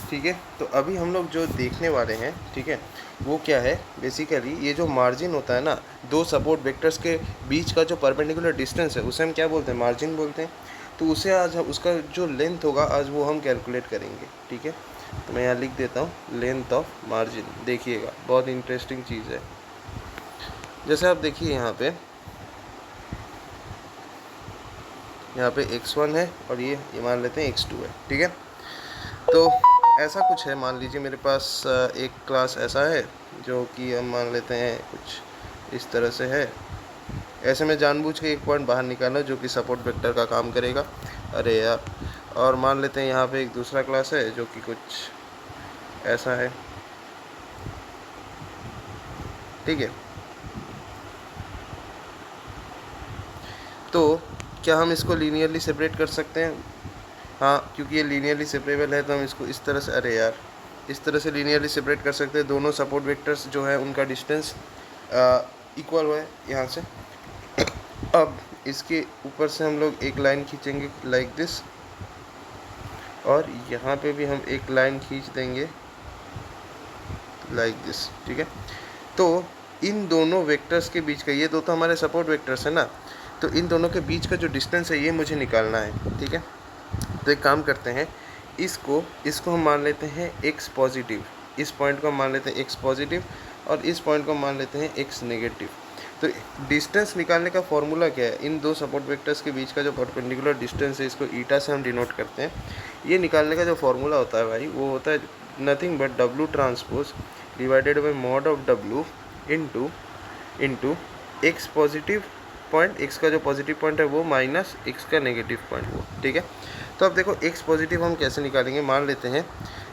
ठीक है। तो अभी हम लोग जो देखने वाले हैं, ठीक है, वो क्या है, बेसिकली ये जो मार्जिन होता है ना, दो सपोर्ट वेक्टर्स के बीच का जो परपेंडिकुलर डिस्टेंस है उसे हम क्या बोलते हैं, मार्जिन बोलते हैं। तो उसे आज उसका जो लेंथ होगा आज वो हम कैलकुलेट करेंगे, ठीक है। तो मैं यहाँ लिख देता हूँ लेंथ ऑफ मार्जिन। देखिएगा बहुत इंटरेस्टिंग चीज़ है। जैसे आप देखिए यहाँ पे x1 है और ये मान लेते हैं x2 है, ठीक है। तो ऐसा कुछ है, मान लीजिए मेरे पास एक क्लास ऐसा है जो कि हम मान लेते हैं कुछ इस तरह से है। ऐसे में जानबूझ के एक पॉइंट बाहर निकाला जो कि सपोर्ट वेक्टर का काम करेगा। अरे यार, और मान लेते हैं यहाँ पे एक दूसरा क्लास है जो कि कुछ ऐसा है, ठीक है। तो क्या हम इसको लीनियरली सेपरेट कर सकते हैं? हाँ, क्योंकि ये लीनियरली सेपरेबल है तो हम इसको इस तरह से, अरे यार, इस तरह से लीनियरली सेपरेट कर सकते हैं। दोनों सपोर्ट वेक्टर्स जो है उनका डिस्टेंस इक्वल है यहाँ से। अब इसके ऊपर से हम लोग एक लाइन खींचेंगे लाइक दिस, और यहाँ पे भी हम एक लाइन खींच देंगे लाइक दिस, ठीक है। तो इन दोनों वेक्टर्स के बीच का, ये दो तो हमारे सपोर्ट वेक्टर्स है ना, तो इन दोनों के बीच का जो डिस्टेंस है ये मुझे निकालना है, ठीक है। तो एक काम करते हैं, इसको हम मान लेते हैं x पॉजिटिव, इस पॉइंट को हम मान लेते हैं x पॉजिटिव, और इस पॉइंट को मान लेते हैं x नेगेटिव। तो डिस्टेंस निकालने का फॉर्मूला क्या है, इन दो सपोर्ट वेक्टर्स के बीच का जो परपेंडिकुलर डिस्टेंस है इसको ईटा से हम डिनोट करते हैं। ये निकालने का जो फॉर्मूला होता है भाई, वो होता है nothing but W transpose divided by mod of W into x positive point, x का जो पॉजिटिव पॉइंट है वो माइनस एक्स का नेगेटिव पॉइंट वो, ठीक है। तो अब देखो एक्स पॉजिटिव हम कैसे निकालेंगे, मान लेते हैं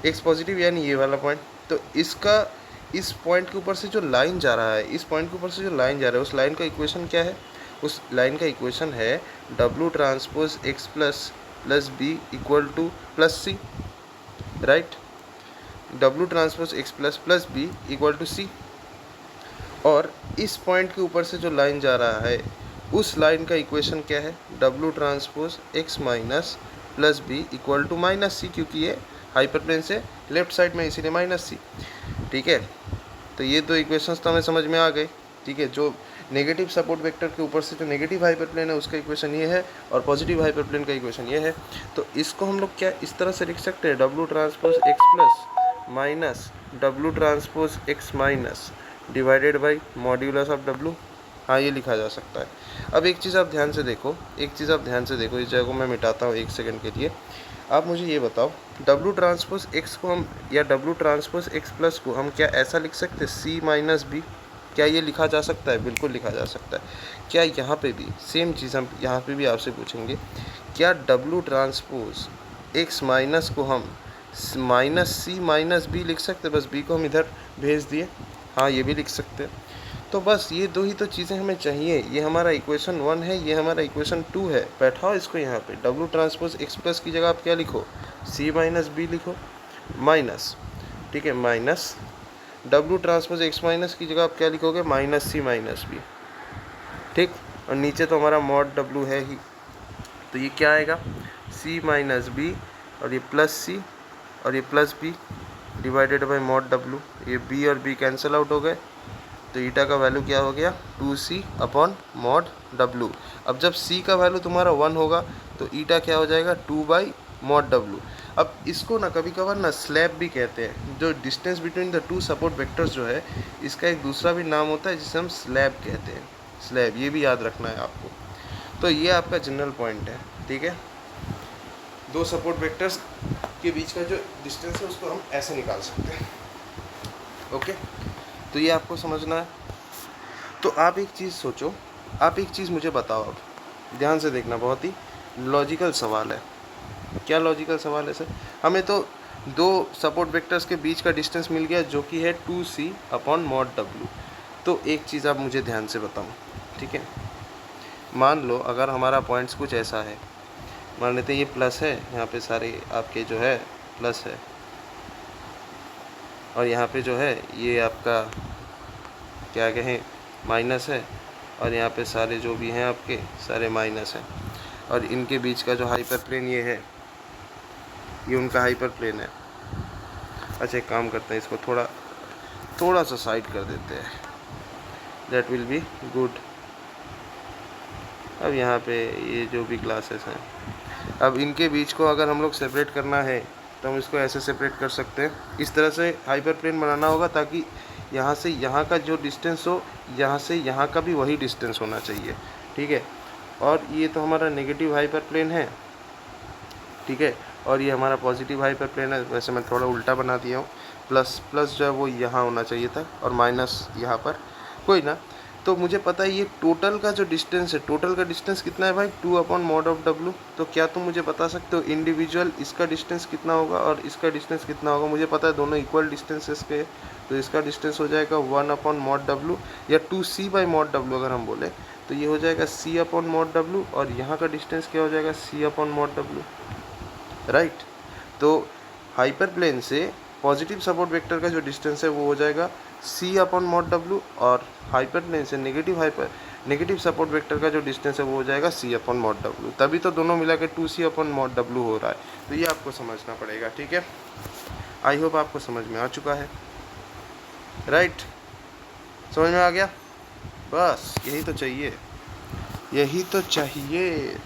एक्स पॉजिटिव यानी ये वाला पॉइंट। तो इसका इस पॉइंट के ऊपर से जो लाइन जा रहा है, इस पॉइंट के ऊपर से जो लाइन जा रहा है, उस लाइन का इक्वेशन क्या है? उस लाइन का इक्वेशन है W transpose x plus b equal to plus c, right. W transpose x plus b equal to c. और इस पॉइंट के ऊपर से जो लाइन जा रहा है उस लाइन का इक्वेशन क्या है? W transpose x minus plus b equal to minus c, क्योंकि ये हाइपरप्लेन से लेफ्ट साइड में इसीलिए माइनस सी, ठीक है। तो ये दो इक्वेशंस तो हमें समझ में आ गए, ठीक है। जो नेगेटिव सपोर्ट वेक्टर के ऊपर से जो नेगेटिव हाइपरप्लेन है उसका इक्वेशन ये है, और पॉजिटिव हाइपरप्लेन का इक्वेशन ये है। तो इसको हम लोग क्या इस तरह से लिख सकते हैं, W transpose x plus minus W transpose x minus divided by modulus of W। हाँ, ये लिखा जा सकता है। अब एक चीज़ आप ध्यान से देखो, इस जगह को मैं मिटाता हूँ 1 सेकंड के लिए। आप मुझे ये बताओ, W ट्रांसपोज एक्स को हम, या W ट्रांसपोज एक्स प्लस को हम क्या ऐसा लिख सकते हैं C माइनस बी? क्या ये लिखा जा सकता है? बिल्कुल लिखा जा सकता है। क्या यहाँ पे भी सेम चीज़ हम यहाँ पे भी आपसे पूछेंगे, क्या W ट्रांसपोज एक्स माइनस को हम माइनस C माइनस बी लिख सकते हैं? बस B को हम इधर भेज दिए, हाँ ये भी लिख सकते हैं। तो बस ये दो ही तो चीज़ें हमें चाहिए। ये हमारा इक्वेशन 1 है, ये हमारा इक्वेशन 2 है। बैठाओ इसको यहाँ पे, W ट्रांसपोज एक्स प्लस की जगह आप क्या लिखो, C माइनस बी लिखो, माइनस, ठीक है, minus W transpose x minus की जगह आप क्या लिखोगे, माइनस C माइनस बी, ठीक। और नीचे तो हमारा मॉड W है ही, तो ये क्या आएगा, C माइनस बी, और ये प्लस C, और ये plus B divided by mod W। ये B और B कैंसिल आउट हो गए, तो ईटा का वैल्यू क्या हो गया, 2C अपॉन मॉड W। अब जब C का वैल्यू तुम्हारा 1 होगा तो ईटा क्या हो जाएगा, 2 बाई मॉड W। अब इसको ना कभी कभार ना स्लैब भी कहते हैं, जो distance between the two support vectors जो है, इसका एक दूसरा भी नाम होता है जिसे हम स्लैब कहते हैं, स्लैब। ये भी याद रखना है आपको। तो ये आपका जनरल पॉइंट है, ठीक है। दो सपोर्ट वेक्टर्स के बीच का जो डिस्टेंस है उसको हम ऐसे निकाल सकते हैं, ओके। तो ये आपको समझना है। तो आप एक चीज़ सोचो, आप एक चीज़ मुझे बताओ, अब ध्यान से देखना, बहुत ही लॉजिकल सवाल है। क्या लॉजिकल सवाल है सर? हमें तो दो सपोर्ट वेक्टर्स के बीच का डिस्टेंस मिल गया जो कि है 2C अपॉन मॉड W। तो एक चीज़ आप मुझे ध्यान से बताओ, ठीक है। मान लो अगर हमारा पॉइंट्स कुछ ऐसा है, मान लेते हैं ये प्लस है, यहाँ पे सारे आपके जो है प्लस है, और यहाँ पे जो है ये आपका क्या कहें माइनस है, और यहाँ पे सारे जो भी हैं आपके सारे माइनस हैं, और इनके बीच का जो हाइपर प्लेन ये है, ये उनका हाइपर प्लेन है, अच्छा एक काम करते हैं, इसको थोड़ा सा साइड कर देते हैं, दैट विल बी गुड। अब यहाँ पे ये जो भी क्लासेस हैं, अब इनके बीच को अगर हम लोग सेपरेट करना है तो हम इसको ऐसे सेपरेट कर सकते हैं। इस तरह से हाइपर प्लेन बनाना होगा ताकि यहाँ से यहाँ का जो डिस्टेंस हो, यहाँ से यहाँ का भी वही डिस्टेंस होना चाहिए, ठीक है। और ये तो हमारा नेगेटिव हाइपर प्लेन है, ठीक है, और ये हमारा पॉजिटिव हाइपर प्लेन है। वैसे मैं थोड़ा उल्टा बना दिया हूँ, प्लस जो है वो यहाँ होना चाहिए था और माइनस यहाँ पर, कोई ना। तो मुझे पता है ये टोटल का जो डिस्टेंस है, टोटल का डिस्टेंस कितना है भाई, 2/mod(w). तो क्या तुम मुझे बता सकते हो इंडिविजुअल इसका डिस्टेंस कितना होगा और इसका डिस्टेंस कितना होगा? मुझे पता है दोनों इक्वल डिस्टेंसेस के, तो इसका डिस्टेंस हो जाएगा 1/mod(w) या 2c/mod(w) अगर हम बोले तो ये हो जाएगा c/mod(w) और यहाँ का डिस्टेंस क्या हो जाएगा, c/mod(w), राइट। तो हाइपर प्लेन से पॉजिटिव सपोर्ट वेक्टर का जो डिस्टेंस है वो हो जाएगा c/mod(w) और हाइपर प्लेन से नेगेटिव सपोर्ट वेक्टर का जो डिस्टेंस है वो हो जाएगा c/mod(w). तभी तो दोनों मिला के 2c/mod(w) हो रहा है। तो ये आपको समझना पड़ेगा, ठीक है। आई होप आपको समझ में आ चुका है, राइट। समझ में आ गया? बस यही तो चाहिए, यही तो चाहिए।